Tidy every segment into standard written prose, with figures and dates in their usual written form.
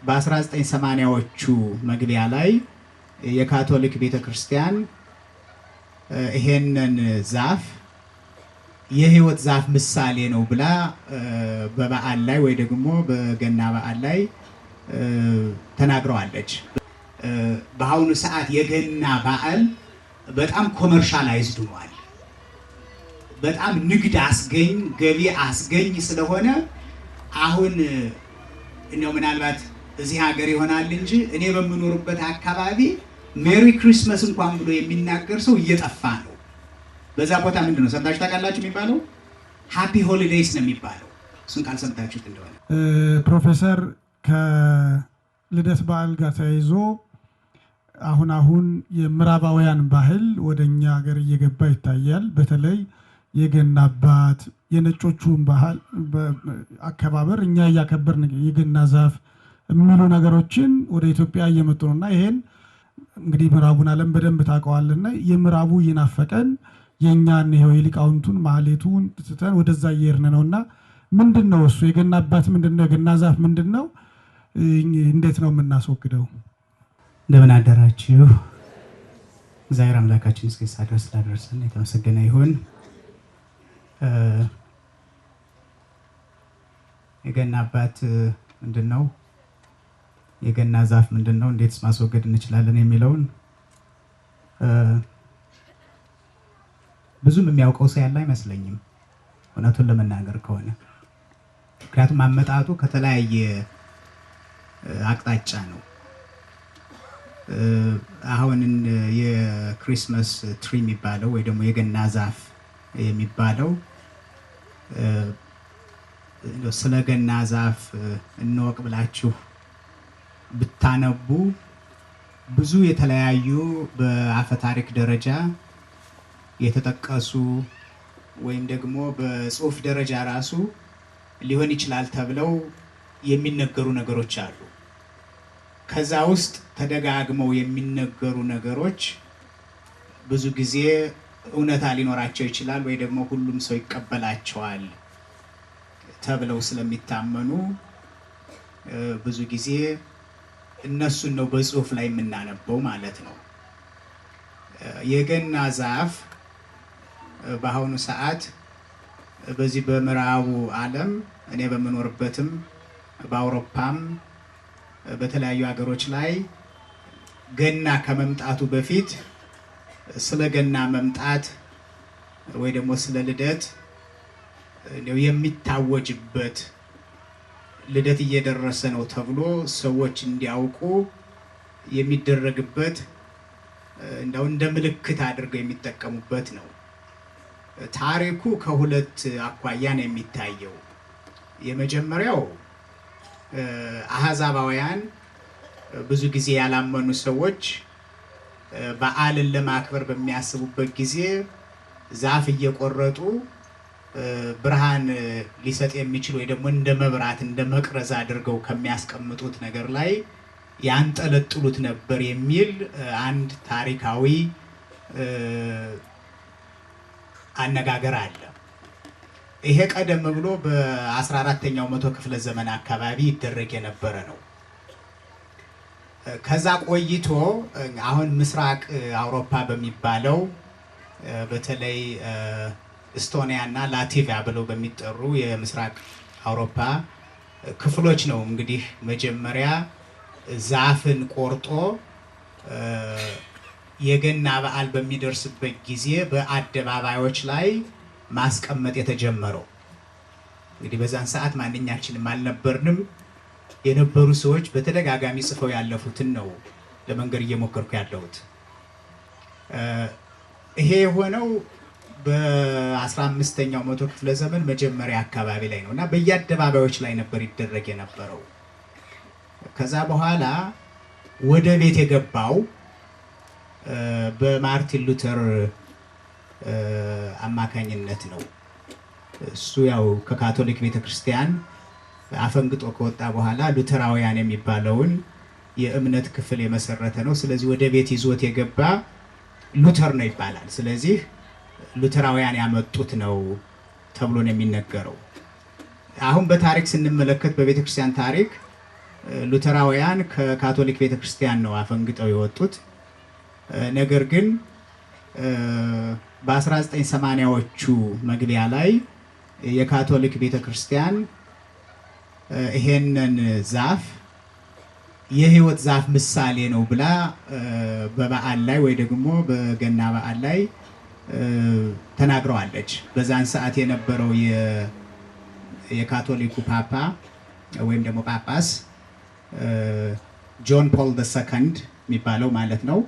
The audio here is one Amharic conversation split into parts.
በ1980ዎቹ መግቢያ ላይ የካቶሊክ ቤተክርስቲያን ይሄንን ዛፍ የህይወት ዛፍ ምሳሌ ነው ብላ በበዓል ላይ ወይ ደግሞ በገና በዓል ላይ ተናግረዋለች። በአሁኑ ሰዓት የገና በዓል በጣም ኮመርሻላይዝድ ሆኗል። በጣም ንግድ አስገኝ ገቢ አስገኝ ስለሆነ አሁን ነው ምናልባት እዚህ ሀገር ይሆናል እንጂ እኔ በምኖርበት አካባቢ ሜሪ ክሪስማስ እንኳን ብሎ የሚናገር ሰው እየጠፋ ነው። በዛ ቦታ ምንድነው ሰምታችሁ ታውቃላችሁ የሚባለው? ሃፒ ሆሊዴይስ ነው የሚባለው። እሱን ቃል ሰምታችሁት እንደሆነ ፕሮፌሰር ከልደት በዓል ጋር ተያይዞ አሁን የምዕራባውያን ባህል ወደኛ ሀገር እየገባ ይታያል። በተለይ የገና አባት የነጮቹን ባህል አከባበር እኛ እያከበርን የገና ዛፍ የሚሉ ነገሮችን ወደ ኢትዮጵያ እየመጡ ነውና ይሄን እንግዲህ ምዕራቡን ዓለም በደንብ ታውቀዋልና የምዕራቡ ይናፈቀን የኛን ይሄው የሊቃውንቱን ማህሌቱን ትተን ወደዛ እየሄድን ነውና ምንድነው እሱ የገና አባት ምንድነው የገና ዛፍ ምንድነው እንዴት ነው የምናስወግደው? እንደምን አደራችሁ። እግዚአብሔር አምላካችን እስከ ሳድረስ ላደረሰን የተመሰገነ ይሁን። የገና አባት ምንድነው? የገና ዛፍ ምንድነው? እንዴትስ ማስወገድ እንችላለን የሚለውን ብዙም የሚያውቀው ሰው ያለ አይመስለኝም እውነቱን ለመናገር ከሆነ። ምክንያቱም አመጣጡ ከተለያየ አቅጣጫ ነው። አሁን የክሪስማስ ትሪ የሚባለው ወይ ደግሞ የገና ዛፍ የሚባለው ስለ ገና ዛፍ እንወቅ ብላችሁ ብታነቡ ብዙ የተለያዩ በአፈ ታሪክ ደረጃ የተጠቀሱ ወይም ደግሞ በጽሁፍ ደረጃ ራሱ ሊሆን ይችላል ተብለው የሚነገሩ ነገሮች አሉ። ከዛ ውስጥ ተደጋግመው የሚነገሩ ነገሮች ብዙ ጊዜ እውነታ ሊኖራቸው ይችላል ወይ ደግሞ ሁሉም ሰው ይቀበላቸዋል ተብለው ስለሚታመኑ ብዙ ጊዜ እነሱን ነው በጽሁፍ ላይ የምናነበው ማለት ነው። የገና ዛፍ በአሁኑ ሰዓት በዚህ በምዕራቡ ዓለም እኔ በምኖርበትም በአውሮፓም በተለያዩ ሀገሮች ላይ ገና ከመምጣቱ በፊት ስለ ገና መምጣት ወይ ደግሞ ስለ ልደት የሚታወጅበት ልደት እየደረሰ ነው ተብሎ ሰዎች እንዲያውቁ የሚደረግበት እንደው እንደ ምልክት አድርገው የሚጠቀሙበት ነው። ታሪኩ ከሁለት አኳያ ነው የሚታየው። የመጀመሪያው አህዛባውያን ብዙ ጊዜ ያላመኑ ሰዎች በዓልን ለማክበር በሚያስቡበት ጊዜ ዛፍ እየቆረጡ ብርሃን ሊሰጥ የሚችል ወይ ደግሞ እንደ መብራት እንደ መቅረዝ አድርገው ከሚያስቀምጡት ነገር ላይ ያንጠለጥሉት ነበር የሚል አንድ ታሪካዊ አነጋገር አለ። ይሄ ቀደም ብሎ በ14ኛው መቶ ክፍለ ዘመን አካባቢ ይደረግ የነበረ ነው። ከዛ ቆይቶ አሁን ምስራቅ አውሮፓ በሚባለው በተለይ ኤስቶኒያ እና ላቲቪያ ብለው በሚጠሩ የምስራቅ አውሮፓ ክፍሎች ነው እንግዲህ መጀመሪያ ዛፍን ቆርጦ የገና በዓል በሚደርስበት ጊዜ በአደባባዮች ላይ ማስቀመጥ የተጀመረው። እንግዲህ በዛን ሰዓት ማንኛችንም አልነበርንም። የነበሩ ሰዎች በተደጋጋሚ ጽፈው ያለፉትን ነው ለመንገር እየሞከርኩ ያለሁት። ይሄ የሆነው በ15ኛው መቶ ክፍለ ዘመን መጀመሪያ አካባቢ ላይ ነው እና በየአደባባዮች ላይ ነበር ይደረግ የነበረው። ከዛ በኋላ ወደ ቤት የገባው በማርቲን ሉተር አማካኝነት ነው። እሱ ያው ከካቶሊክ ቤተክርስቲያን አፈንግጦ ከወጣ በኋላ ሉተራውያን የሚባለውን የእምነት ክፍል የመሰረተ ነው። ስለዚህ ወደ ቤት ይዞት የገባ ሉተር ነው ይባላል። ስለዚህ ሉተራውያን ያመጡት ነው ተብሎ ነው የሚነገረው። አሁን በታሪክ ስንመለከት በቤተክርስቲያን ታሪክ ሉተራውያን ከካቶሊክ ቤተክርስቲያን ነው አፈንግጠው የወጡት። ነገር ግን በ1980ዎቹ መግቢያ ላይ የካቶሊክ ቤተክርስቲያን ይሄንን ዛፍ የህይወት ዛፍ ምሳሌ ነው ብላ በበዓል ላይ ወይ ደግሞ በገና በዓል ላይ ተናግረዋለች። በዛን ሰዓት የነበረው የካቶሊኩ ፓፓ ወይም ደግሞ ጳጳስ ጆን ፖል II የሚባለው ማለት ነው።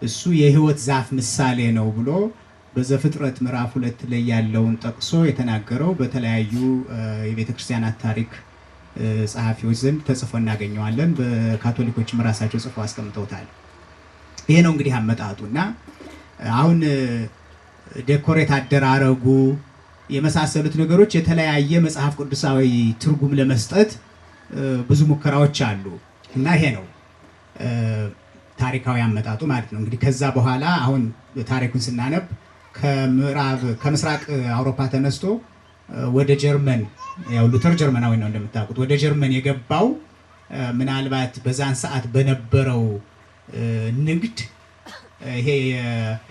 እሱ የህይወት ዛፍ ምሳሌ ነው ብሎ በዘፍጥረት ምዕራፍ 2 ላይ ያለውን ጠቅሶ የተናገረው በተለያዩ የቤተክርስቲያናት ታሪክ ጸሐፊዎች ዘንድ ተጽፎ እናገኘዋለን። በካቶሊኮችም ራሳቸው ጽፎ አስቀምጠውታል። ይሄ ነው እንግዲህ አመጣጡና አሁን ዴኮሬት አደራረጉ የመሳሰሉት ነገሮች የተለያየ መጽሐፍ ቅዱሳዊ ትርጉም ለመስጠት ብዙ ሙከራዎች አሉ እና ይሄ ነው ታሪካዊ አመጣጡ ማለት ነው። እንግዲህ ከዛ በኋላ አሁን ታሪኩን ስናነብ ከምስራቅ አውሮፓ ተነስቶ ወደ ጀርመን፣ ያው ሉተር ጀርመናዊ ነው እንደምታውቁት፣ ወደ ጀርመን የገባው ምናልባት በዛን ሰዓት በነበረው ንግድ ይሄ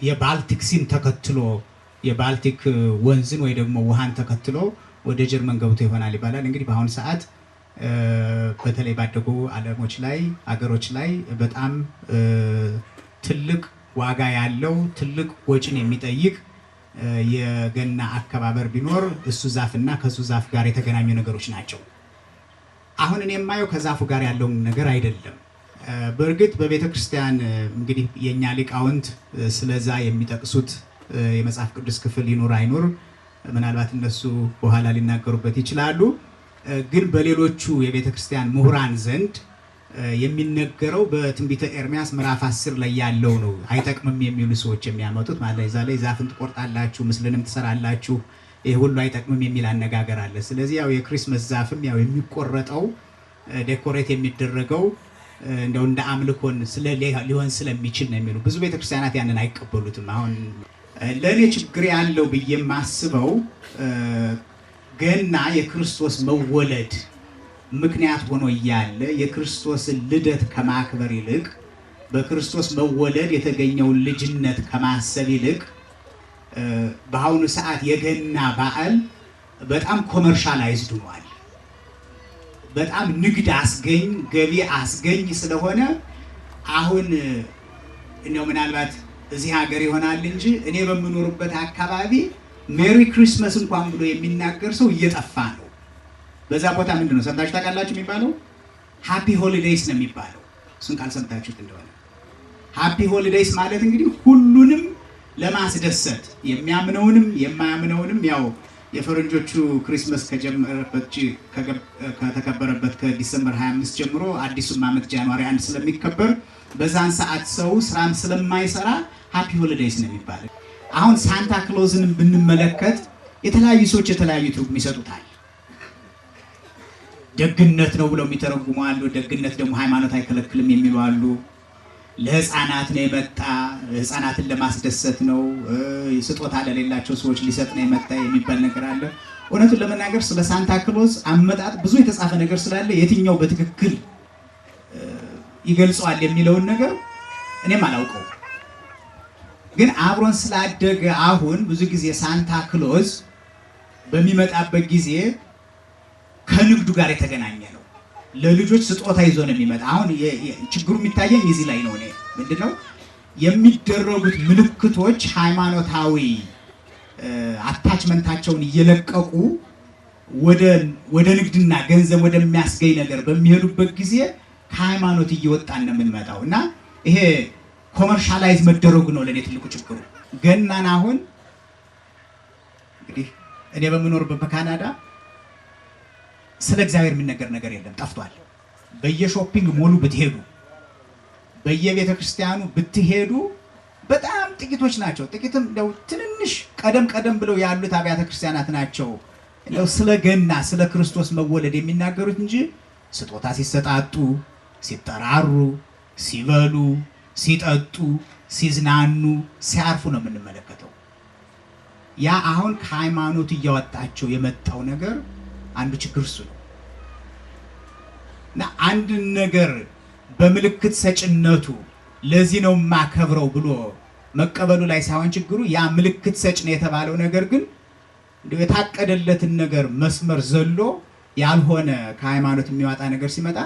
የባልቲክ ሲን ተከትሎ የባልቲክ ወንዝን ወይ ደግሞ ውሃን ተከትሎ ወደ ጀርመን ገብቶ ይሆናል ይባላል። እንግዲህ በአሁኑ ሰዓት በተለይ ባደጉ ዓለሞች ላይ አገሮች ላይ በጣም ትልቅ ዋጋ ያለው ትልቅ ወጪን የሚጠይቅ የገና አከባበር ቢኖር እሱ ዛፍና ከሱ ዛፍ ጋር የተገናኙ ነገሮች ናቸው። አሁን እኔ የማየው ከዛፉ ጋር ያለው ነገር አይደለም። በእርግጥ በቤተ ክርስቲያን እንግዲህ የኛ ሊቃውንት ስለዛ የሚጠቅሱት የመጽሐፍ ቅዱስ ክፍል ይኖር አይኖር ምናልባት እነሱ በኋላ ሊናገሩበት ይችላሉ። ግን በሌሎቹ የቤተ ክርስቲያን ምሁራን ዘንድ የሚነገረው በትንቢተ ኤርምያስ ምዕራፍ 10 ላይ ያለው ነው። አይጠቅምም የሚሉ ሰዎች የሚያመጡት ማለት ነው። እዛ ላይ ዛፍን ትቆርጣላችሁ፣ ምስልንም ትሰራላችሁ፣ ይሄ ሁሉ አይጠቅምም የሚል አነጋገር አለ። ስለዚህ ያው የክሪስመስ ዛፍም ያው የሚቆረጠው ዴኮሬት የሚደረገው እንደው እንደ አምልኮን ሊሆን ስለሚችል ነው የሚሉ ብዙ ቤተክርስቲያናት ያንን አይቀበሉትም። አሁን ለእኔ ችግር ያለው ብዬ የማስበው ገና የክርስቶስ መወለድ ምክንያት ሆኖ እያለ የክርስቶስን ልደት ከማክበር ይልቅ በክርስቶስ መወለድ የተገኘውን ልጅነት ከማሰብ ይልቅ በአሁኑ ሰዓት የገና በዓል በጣም ኮመርሻላይዝድ ሆኗል። በጣም ንግድ አስገኝ ገቢ አስገኝ ስለሆነ አሁን እንደው ምናልባት እዚህ ሀገር ይሆናል እንጂ እኔ በምኖርበት አካባቢ ሜሪ ክሪስመስ እንኳን ብሎ የሚናገር ሰው እየጠፋ ነው። በዛ ቦታ ምንድነው ሰምታችሁ ታውቃላችሁ የሚባለው? ሃፒ ሆሊዴይስ ነው የሚባለው። እሱን ቃል ሰምታችሁት እንደሆነ ሃፒ ሆሊዴይስ ማለት እንግዲህ ሁሉንም ለማስደሰት የሚያምነውንም የማያምነውንም ያው የፈረንጆቹ ክሪስመስ ከተከበረበት ከዲሰምበር 25 ጀምሮ አዲሱም ዓመት ጃንዋሪ 1 ስለሚከበር በዛን ሰዓት ሰው ስራም ስለማይሰራ ሃፒ ሆሊዴይስ ነው የሚባለው። አሁን ሳንታ ክሎዝንም ብንመለከት የተለያዩ ሰዎች የተለያዩ ትርጉም ይሰጡታል። ደግነት ነው ብለው የሚተረጉሙ አሉ። ደግነት ደግሞ ሃይማኖት አይከለክልም የሚሉ አሉ። ለህፃናት ነው የመጣ ህፃናትን ለማስደሰት ነው፣ ስጦታ ለሌላቸው ሰዎች ሊሰጥ ነው የመጣ የሚባል ነገር አለ። እውነቱን ለመናገር ስለ ሳንታ ክሎዝ አመጣጥ ብዙ የተጻፈ ነገር ስላለ የትኛው በትክክል ይገልጸዋል የሚለውን ነገር እኔም አላውቀው። ግን አብሮን ስላደገ አሁን ብዙ ጊዜ ሳንታ ክሎዝ በሚመጣበት ጊዜ ከንግዱ ጋር የተገናኘ ነው። ለልጆች ስጦታ ይዞ ነው የሚመጣ። አሁን ችግሩ የሚታየኝ እዚህ ላይ ነው። እኔ ምንድነው የሚደረጉት ምልክቶች ሃይማኖታዊ አታችመንታቸውን እየለቀቁ ወደ ንግድና ገንዘብ ወደሚያስገኝ ነገር በሚሄዱበት ጊዜ ከሃይማኖት እየወጣን ነው የምንመጣው እና ይሄ ኮመርሻላይዝ መደረጉ ነው ለኔ ትልቁ ችግሩ። ገናን አሁን እንግዲህ እኔ በምኖርበት በካናዳ ስለ እግዚአብሔር የሚነገር ነገር የለም፣ ጠፍቷል። በየሾፒንግ ሞሉ ብትሄዱ በየቤተ ክርስቲያኑ ብትሄዱ በጣም ጥቂቶች ናቸው። ጥቂትም እንደው ትንንሽ ቀደም ብለው ያሉት አብያተ ክርስቲያናት ናቸው እንደው ስለ ገና ስለ ክርስቶስ መወለድ የሚናገሩት እንጂ ስጦታ ሲሰጣጡ፣ ሲጠራሩ፣ ሲበሉ፣ ሲጠጡ፣ ሲዝናኑ፣ ሲያርፉ ነው የምንመለከተው። ያ አሁን ከሃይማኖት እያወጣቸው የመጣው ነገር አንዱ ችግር እሱ ነው። እና አንድ ነገር በምልክት ሰጭነቱ ለዚህ ነው ማከብረው ብሎ መቀበሉ ላይ ሳይሆን ችግሩ ያ ምልክት ሰጭ ነው የተባለው ነገር ግን እንደው የታቀደለትን ነገር መስመር ዘሎ ያልሆነ ከሃይማኖት የሚያወጣ ነገር ሲመጣ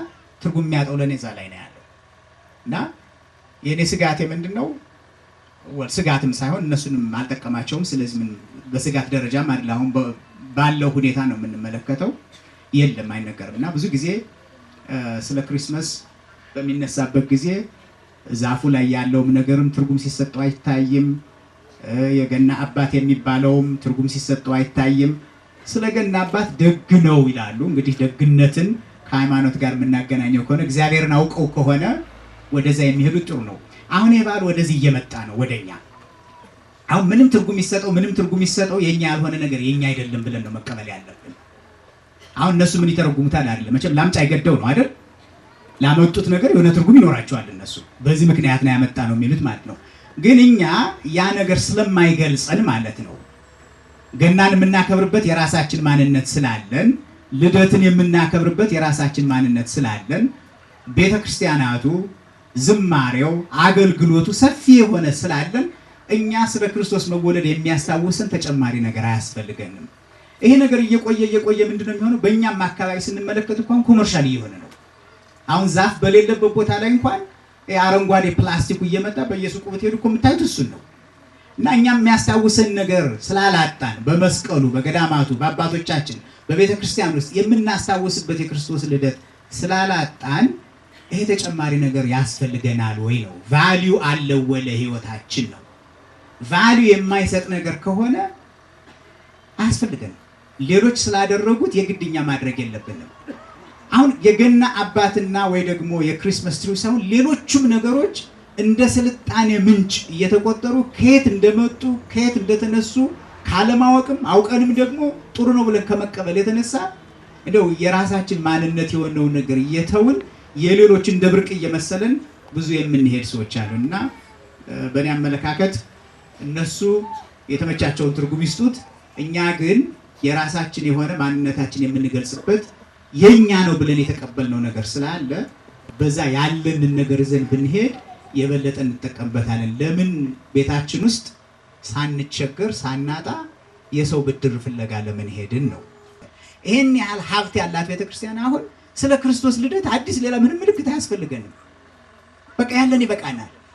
ትርጉም የሚያጣው ለኔ እዛ ላይ ነው ያለው። እና የኔ ስጋቴ ምንድነው ስጋትም ሳይሆን እነሱንም አልጠቀማቸውም። ስለዚህ ምን በስጋት ደረጃም አይደል አሁን ባለው ሁኔታ ነው የምንመለከተው። የለም አይነገርም። እና ብዙ ጊዜ ስለ ክሪስማስ በሚነሳበት ጊዜ ዛፉ ላይ ያለውም ነገርም ትርጉም ሲሰጠው አይታይም። የገና አባት የሚባለውም ትርጉም ሲሰጠው አይታይም። ስለ ገና አባት ደግ ነው ይላሉ። እንግዲህ ደግነትን ከሃይማኖት ጋር የምናገናኘው ከሆነ እግዚአብሔርን አውቀው ከሆነ ወደዛ የሚሄዱት ጥሩ ነው። አሁን የባል ወደዚህ እየመጣ ነው ወደኛ። አሁን ምንም ትርጉም ይሰጠው የኛ ያልሆነ ነገር የኛ አይደለም ብለን ነው መቀበል ያለብን። አሁን እነሱ ምን ይተረጉሙታል አይደለም መቼም ላምጫ አይገደው ነው አይደል? ላመጡት ነገር የሆነ ትርጉም ይኖራቸዋል እነሱ በዚህ ምክንያት ነው ያመጣ ነው የሚሉት ማለት ነው። ግን እኛ ያ ነገር ስለማይገልጸን ማለት ነው ገናን የምናከብርበት የራሳችን ማንነት ስላለን፣ ልደትን የምናከብርበት የራሳችን ማንነት ስላለን፣ ቤተክርስቲያናቱ ዝማሬው አገልግሎቱ ሰፊ የሆነ ስላለን እኛ ስለ ክርስቶስ መወለድ የሚያስታውሰን ተጨማሪ ነገር አያስፈልገንም። ይሄ ነገር እየቆየ ምንድነው የሚሆነው? በእኛም አካባቢ ስንመለከት እንኳን ኮመርሻል እየሆነ ነው። አሁን ዛፍ በሌለበት ቦታ ላይ እንኳን አረንጓዴ ፕላስቲኩ እየመጣ በየሱቁ ብትሄዱ እኮ የምታዩት እሱን ነው። እና እኛም የሚያስታውሰን ነገር ስላላጣን በመስቀሉ በገዳማቱ በአባቶቻችን በቤተ ክርስቲያን ውስጥ የምናስታውስበት የክርስቶስ ልደት ስላላጣን ይሄ ተጨማሪ ነገር ያስፈልገናል ወይ ነው። ቫልዩ አለው ወለ ህይወታችን ነው። ቫልዩ የማይሰጥ ነገር ከሆነ አያስፈልገንም። ሌሎች ስላደረጉት የግድኛ ማድረግ የለብንም። አሁን የገና አባትና ወይ ደግሞ የክሪስማስ ትሪ ሳይሆን ሌሎችም ነገሮች እንደ ስልጣኔ ምንጭ እየተቆጠሩ ከየት እንደመጡ ከየት እንደተነሱ ካለማወቅም አውቀንም ደግሞ ጥሩ ነው ብለን ከመቀበል የተነሳ እንደው የራሳችን ማንነት የሆነውን ነገር እየተውን የሌሎች እንደ ብርቅ እየመሰለን ብዙ የምንሄድ ሰዎች አሉና በእኔ አመለካከት እነሱ የተመቻቸውን ትርጉም ይስጡት። እኛ ግን የራሳችን የሆነ ማንነታችን የምንገልጽበት የኛ ነው ብለን የተቀበልነው ነገር ስላለ በዛ ያለንን ነገር ዘን ብንሄድ የበለጠ እንጠቀምበታለን። ለምን ቤታችን ውስጥ ሳንቸገር ሳናጣ የሰው ብድር ፍለጋ ለምን ሄድን ነው። ይሄን ያህል ሀብት ያላት ቤተክርስቲያን አሁን ስለ ክርስቶስ ልደት አዲስ ሌላ ምንም ምልክት አያስፈልገንም። በቃ ያለን ይበቃናል።